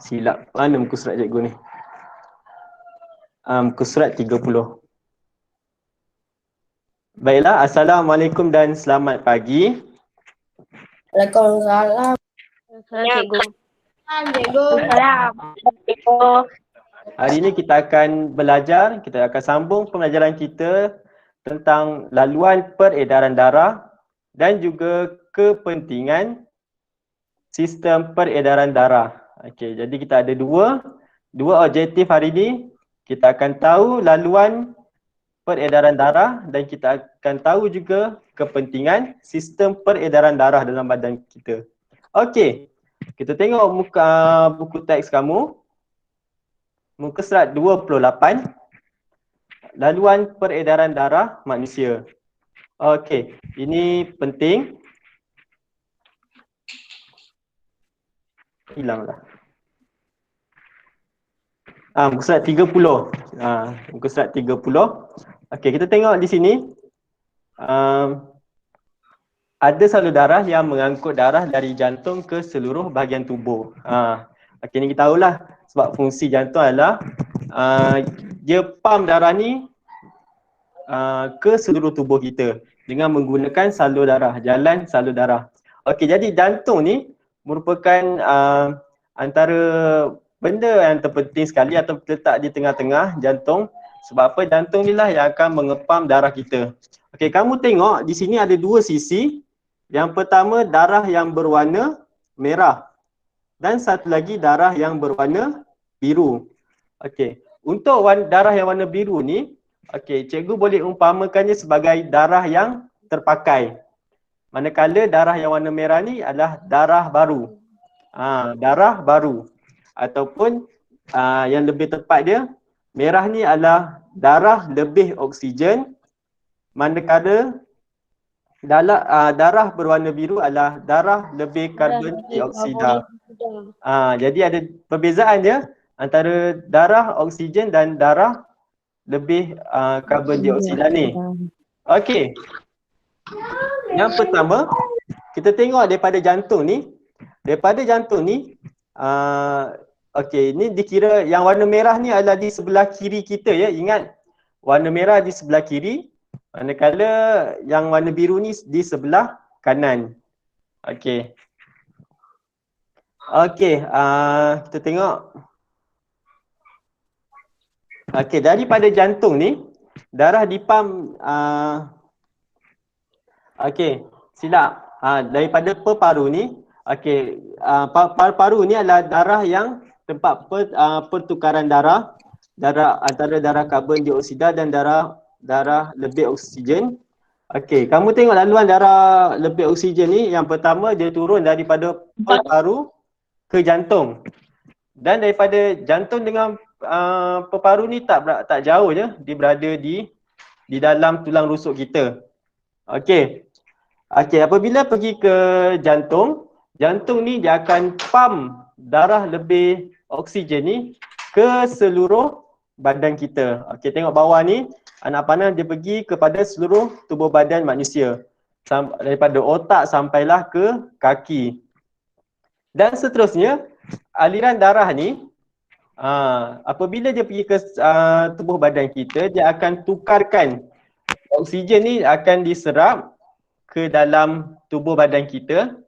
Silap. Mana muka surat cikgu ni? Muka surat 30. Baiklah, Assalamualaikum dan selamat pagi. Waalaikumsalam. Cikgu. Cikgu. Hari ini kita akan belajar, kita akan sambung pembelajaran kita tentang laluan peredaran darah dan juga kepentingan sistem peredaran darah. Okey, jadi kita ada dua objektif hari ini. Kita akan tahu laluan peredaran darah dan kita akan tahu juga kepentingan sistem peredaran darah dalam badan kita. Okey, kita tengok buku teks kamu. Muka surat 28. Laluan peredaran darah manusia. Okey, ini penting. Hilanglah. Muka surat 30. Muka surat 30. Okey, kita tengok di sini. Ada salur darah yang mengangkut darah dari jantung ke seluruh bahagian tubuh. Okey, ni kita tahulah sebab fungsi jantung adalah dia pump darah ni ke seluruh tubuh kita dengan menggunakan salur darah, jalan salur darah. Okey, jadi jantung ni merupakan antara benda yang terpenting sekali atau terletak di tengah-tengah jantung. Sebab apa? Jantung ni lah yang akan mengepam darah kita. Okey, kamu tengok di sini ada dua sisi. Yang pertama darah yang berwarna merah dan satu lagi darah yang berwarna biru. Okey, untuk darah yang warna biru ni, okey, cikgu boleh umpamakannya sebagai darah yang terpakai. Manakala darah yang warna merah ni adalah darah baru. Darah baru. Ataupun yang lebih tepat dia, merah ni adalah darah lebih oksigen, manakala darah berwarna biru adalah darah lebih karbon dioksida. Jadi ada perbezaan dia antara darah oksigen dan darah lebih karbon dioksida ni. Okey. Yang pertama, kita tengok daripada jantung ni. Daripada jantung ni, okey, ni dikira yang warna merah ni adalah di sebelah kiri kita ya. Ingat, warna merah di sebelah kiri, manakala yang warna biru ni di sebelah kanan. Okey. Okey, kita tengok. Okey, daripada jantung ni, darah dipam, okey, silap. Daripada paru ni, okey, paru ni adalah darah yang tempat pertukaran darah antara darah karbon dioksida dan darah lebih oksigen. Okey, kamu tengok laluan darah lebih oksigen ni, yang pertama dia turun daripada paru ke jantung. Dan daripada jantung dengan paru ni tak jauh je, dia berada di dalam tulang rusuk kita. Okey. Okey, apabila pergi ke jantung ni dia akan pump darah lebih oksigen ni ke seluruh badan kita. Okey, tengok bawah ni, anak panah dia pergi kepada seluruh tubuh badan manusia. Daripada otak sampailah ke kaki. Dan seterusnya, aliran darah ni, apabila dia pergi ke tubuh badan kita, dia akan tukarkan oksigen ni akan diserap ke dalam tubuh badan kita.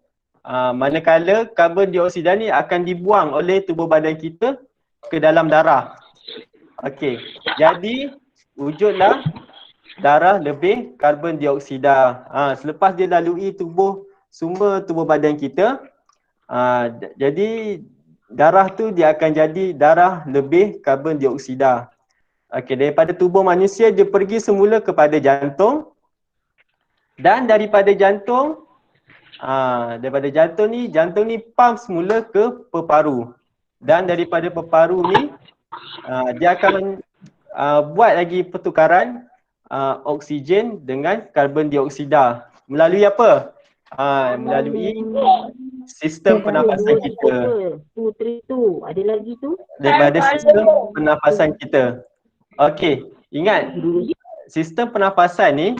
Manakala karbon dioksida ni akan dibuang oleh tubuh badan kita ke dalam darah. Okey, jadi wujudlah darah lebih karbon dioksida. Selepas dia lalui semua tubuh badan kita, jadi darah tu dia akan jadi darah lebih karbon dioksida. Okey, daripada tubuh manusia dia pergi semula kepada jantung. Dan daripada jantung ni pump semula ke peparu. Dan daripada peparu ni dia akan buat lagi pertukaran oksigen dengan karbon dioksida. Melalui apa? Melalui sistem pernafasan kita. Ada lagi tu? Daripada sistem pernafasan kita. Okey, ingat sistem pernafasan ni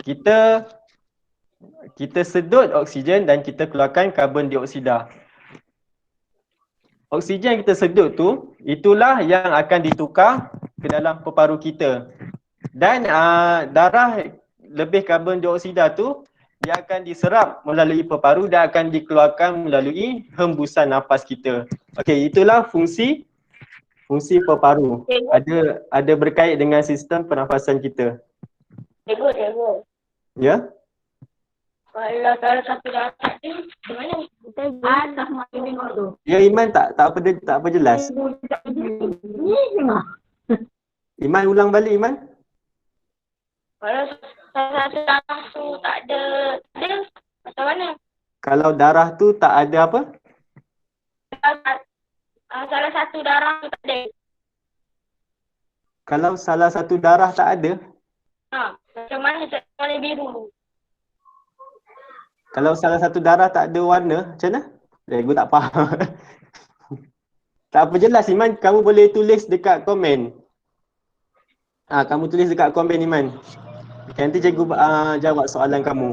kita sedut oksigen dan kita keluarkan karbon dioksida. oksigen yang kita sedut tu, itulah yang akan ditukar ke dalam paru kita. Dan darah lebih karbon dioksida tu, dia akan diserap melalui paru dan akan dikeluarkan melalui hembusan nafas kita. Okey, itulah fungsi paru. Ada berkait dengan sistem pernafasan kita. Cikgu. Ya? Kalau salah satu darah ni, gimana? Kita sama tengok tu. Ya, Iman tak apa jelas. Ni tengok. Iman ulang balik, Iman. Kalau salah satu darah tu tak ada, macam mana? Kalau darah tu tak ada apa? Salah satu darah tu tak ada. Kalau salah satu darah tak ada, Macam mana tak warna biru? kalau salah satu darah tak ada warna, macam mana? Aku tak faham. Tak apa jelas, Iman. Kamu boleh tulis dekat komen. Kamu tulis dekat komen, Iman. Nanti cikgu jawab soalan kamu.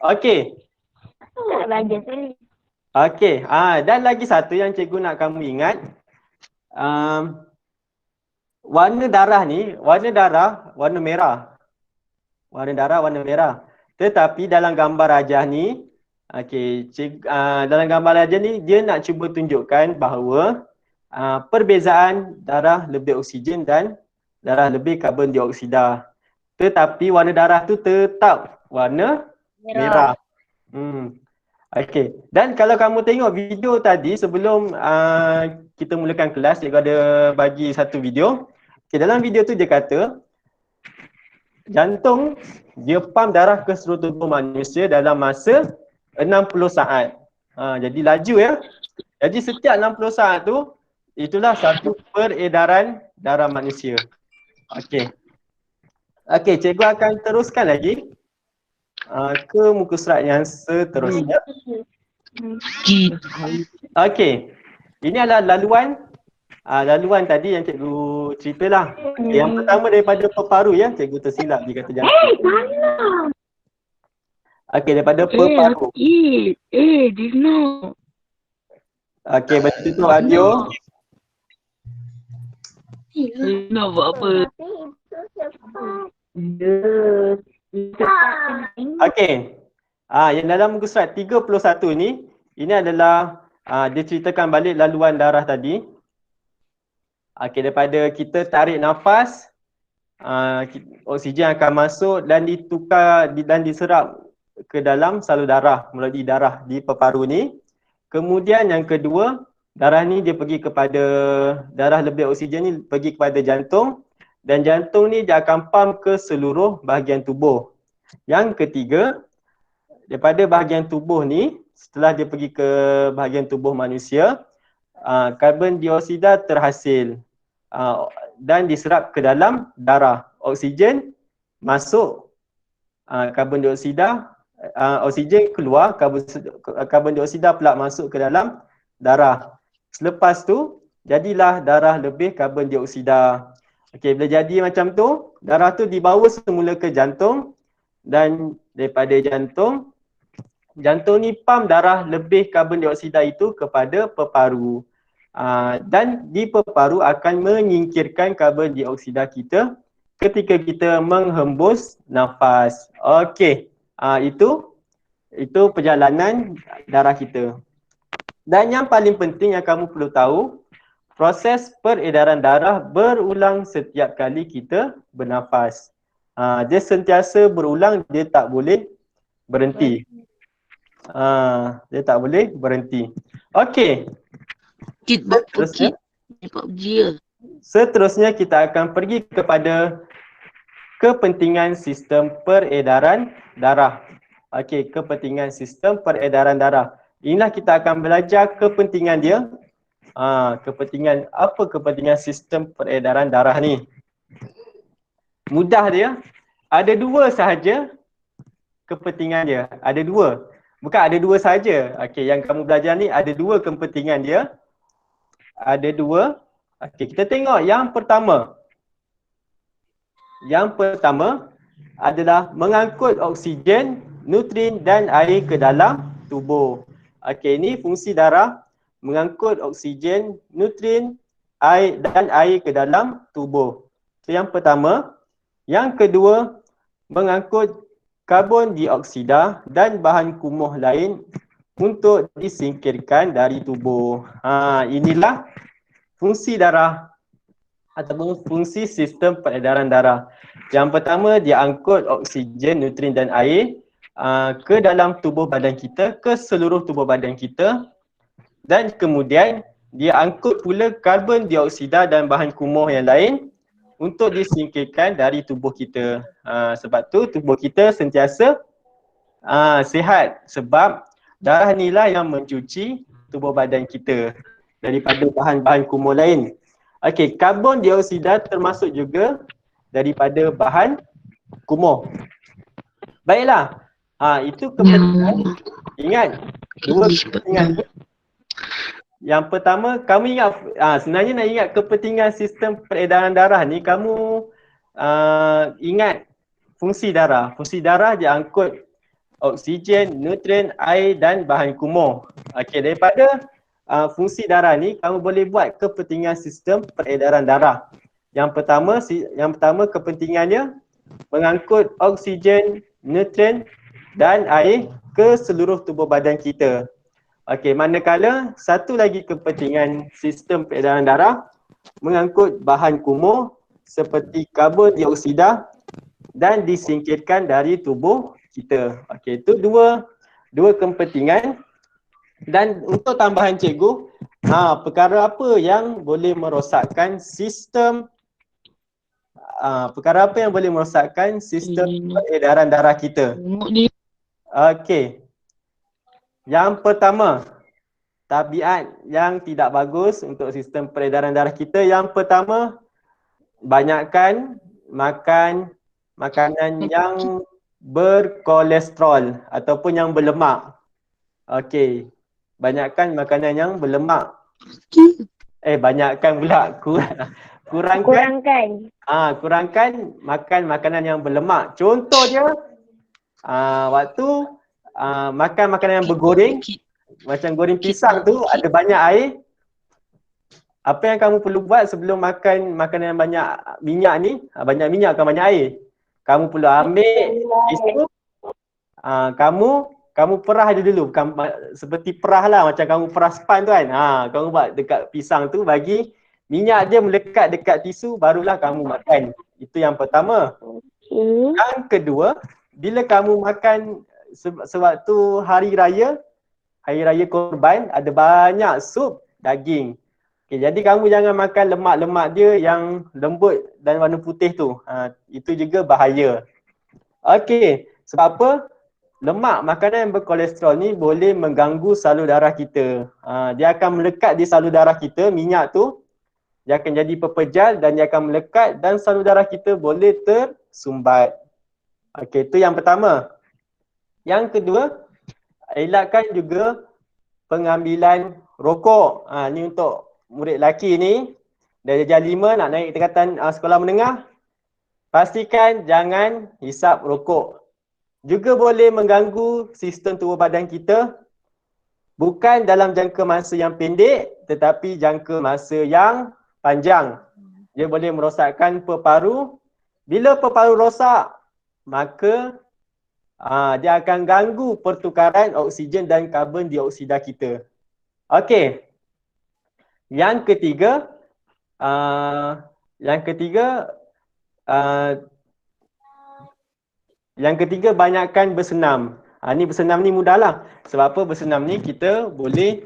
Okey. Tak belajar sekali. Okey. Dan lagi satu yang cikgu nak kamu ingat. Warna darah ni, warna merah. Warna darah warna merah. Tetapi dalam gambar rajah ni, dalam gambar rajah ni dia nak cuba tunjukkan bahawa perbezaan darah lebih oksigen dan darah lebih karbon dioksida. Tetapi warna darah tu tetap warna merah. Okey. Dan kalau kamu tengok video tadi sebelum kita mulakan kelas, cikgu ada bagi satu video. Okey, dalam video tu dia kata jantung dia pump darah ke seluruh tubuh manusia dalam masa 60 saat. Jadi laju ya. Jadi setiap 60 saat tu itulah satu peredaran darah manusia. Okey. Okey, cikgu akan teruskan lagi ke muka surat yang seterusnya. Okey. Ini adalah laluan tadi yang cikgu ceritalah. Yang pertama daripada peparu ya, cikgu tersilap dia kata jantung. Okey, daripada peparu. Dino. Okey, baca tutup audio. Nak buat apa? Okey. Yang dalam muka surat 31 ni, ini adalah dia ceritakan balik laluan darah tadi. Okey, daripada kita tarik nafas, oksigen akan masuk dan ditukar dan diserap ke dalam salur darah melalui darah di peparu ni. Kemudian yang kedua, darah ni dia pergi kepada darah lebih oksigen ni pergi kepada jantung dan jantung ni dia akan pump ke seluruh bahagian tubuh. Yang ketiga, daripada bahagian tubuh ni setelah dia pergi ke bahagian tubuh manusia, karbon dioksida terhasil dan diserap ke dalam darah. Oksigen masuk, karbon dioksida, oksigen keluar, karbon dioksida pula masuk ke dalam darah. Selepas tu jadilah darah lebih karbon dioksida. Okey, bila jadi macam tu, darah tu dibawa semula ke jantung dan daripada jantung ni pump darah lebih karbon dioksida itu kepada peparu. Dan di peparu akan menyingkirkan karbon dioksida kita ketika kita menghembus nafas. Okey. Itu perjalanan darah kita. Dan yang paling penting yang kamu perlu tahu, proses peredaran darah berulang setiap kali kita bernafas. Dia sentiasa berulang, dia tak boleh berhenti. Dia tak boleh berhenti. Okey. Seterusnya kita akan pergi kepada kepentingan sistem peredaran darah. Okey, kepentingan sistem peredaran darah. Inilah kita akan belajar kepentingan dia. Kepentingan sistem peredaran darah ni. Mudah dia. Ada dua sahaja kepentingan dia. Ada dua. Bukan ada dua sahaja. Okey, yang kamu belajar ni ada dua kepentingan dia. Ada dua. Okey, kita tengok yang pertama. Yang pertama adalah mengangkut oksigen, nutrien dan air ke dalam tubuh. Okey, ini fungsi darah mengangkut oksigen, nutrien, air dan air ke dalam tubuh. Itu yang pertama. Yang kedua, mengangkut karbon dioksida dan bahan kumuh lain untuk disingkirkan dari tubuh. Inilah fungsi darah ataupun fungsi sistem peredaran darah. Yang pertama, dia angkut oksigen, nutrien dan air ke dalam tubuh badan kita, ke seluruh tubuh badan kita, dan kemudian dia angkut pula karbon dioksida dan bahan kumuh yang lain untuk disingkirkan dari tubuh kita. Sebab tu tubuh kita sentiasa sihat, sebab darah inilah yang mencuci tubuh badan kita daripada bahan-bahan kumuh lain. Okey, karbon dioksida termasuk juga daripada bahan kumuh. Baiklah. Itu kepentingan. Ingat, dua kepentingan. Yang pertama, kamu ingat, sebenarnya nak ingat kepentingan sistem peredaran darah ni, kamu ingat fungsi darah. Fungsi darah dia angkut oksigen, nutrien, air dan bahan kumuh. Okey, daripada fungsi darah ni, kamu boleh buat kepentingan sistem peredaran darah. Yang pertama kepentingannya mengangkut oksigen, nutrien dan air ke seluruh tubuh badan kita. Okey, manakala satu lagi kepentingan sistem peredaran darah mengangkut bahan kumuh seperti karbon dioksida dan disingkirkan dari tubuh kita. Okey, itu dua kepentingan. Dan untuk tambahan cikgu, perkara apa yang boleh merosakkan sistem peredaran darah kita? Okey. Yang pertama, tabiat yang tidak bagus untuk sistem peredaran darah kita. Yang pertama, banyakkan makan makanan yang berkolesterol ataupun yang berlemak. Okey. Banyakkan makanan yang berlemak. Banyakkan pula. Kurangkan makan makanan yang berlemak. Contoh dia, waktu makan makanan yang bergoreng, macam goreng pisang tu ada banyak air. Apa yang kamu perlu buat sebelum makan makanan yang banyak minyak ni, banyak minyak kan banyak air. Kamu perlu ambil tisu, kamu perah dia dulu, seperti perah lah, macam kamu perah span tu kan. Kamu buat dekat pisang tu, bagi minyak dia melekat dekat tisu, barulah kamu makan. Itu yang pertama. Yang kedua, bila kamu makan sewaktu hari raya korban, ada banyak sup daging. Okay, jadi kamu jangan makan lemak-lemak dia yang lembut dan warna putih tu. Itu juga bahaya. Okey, sebab apa? Lemak makanan yang berkolesterol ni boleh mengganggu salur darah kita. Dia akan melekat di salur darah kita, minyak tu. Dia akan jadi pepejal dan dia akan melekat dan salur darah kita boleh tersumbat. Okey, itu yang pertama. Yang kedua, elakkan juga pengambilan rokok. Ni untuk murid lelaki ni, dari darjah 5 nak naik tingkatan sekolah menengah, pastikan jangan hisap rokok. Juga boleh mengganggu sistem tubuh badan kita, bukan dalam jangka masa yang pendek tetapi jangka masa yang panjang. Dia boleh merosakkan paru-paru. Bila paru-paru rosak, maka dia akan ganggu pertukaran oksigen dan karbon dioksida kita. Okey. Yang ketiga, banyakkan bersenam. Ni bersenam ni mudahlah. Sebab apa? Bersenam ni kita boleh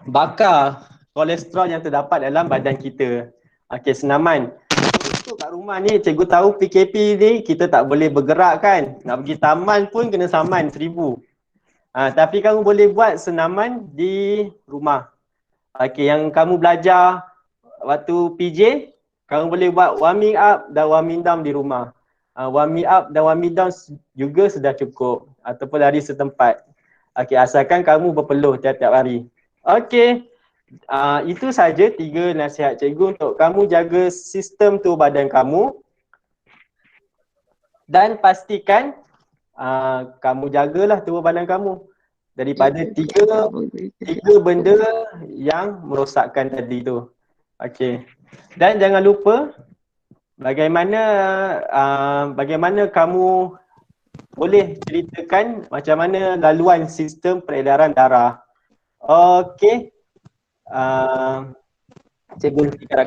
bakar kolesterol yang terdapat dalam badan kita. Okey, senaman. Untuk kat rumah ni, cikgu tahu PKP ni kita tak boleh bergerak kan. Nak pergi taman pun kena saman 1,000. Tapi kamu boleh buat senaman di rumah. Okey, yang kamu belajar waktu PJ, kamu boleh buat warming up dan warming down di rumah. Warming up dan warming down juga sudah cukup, ataupun lari setempat. Okey, asalkan kamu berpeluh tiap-tiap hari. Okey, itu saja 3 nasihat cikgu untuk kamu jaga sistem tubuh badan kamu. Dan pastikan kamu jagalah tubuh badan kamu. daripada tiga benda yang merosakkan tadi tu. Okey. Dan jangan lupa bagaimana kamu boleh ceritakan macam mana laluan sistem peredaran darah. Okey. Saya berhentikan